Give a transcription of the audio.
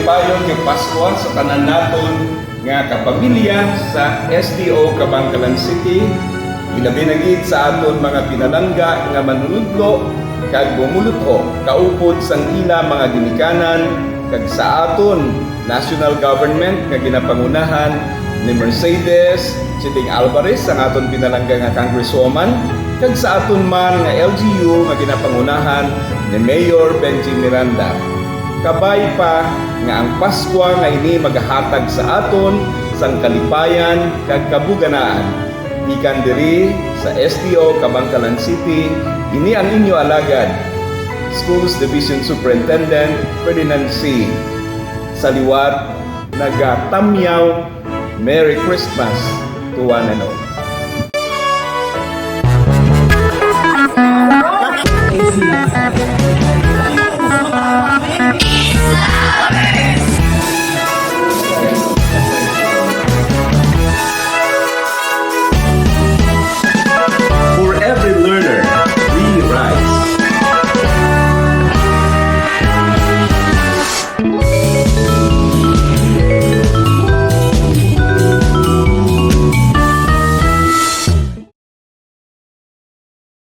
payon kay Pasko sa tanan naton nga kapamilya sa SDO Kabangkalan City, ilabi na gid sa aton mga pinalangga nga manunudlo kag bumulutho kaupod sang ila mga ginikanan kag sa aton national government nga ginapangunahan ni Mercedes Chiding Alvarez ang aton pinalangga nga congresswoman kag sa aton man nga LGU nga ginapangunahan ni Mayor Benji Miranda. Kabay pa nga ang Pasko nga ini magahatag sa aton sang kalipayan kag kabuganaan. Ikan diri sa SDO Kabangkalan City, ini ang inyo alagad, Schools Division Superintendent Ferdinand C. Sa liwat, nagatamyaw, Merry Christmas to one and all.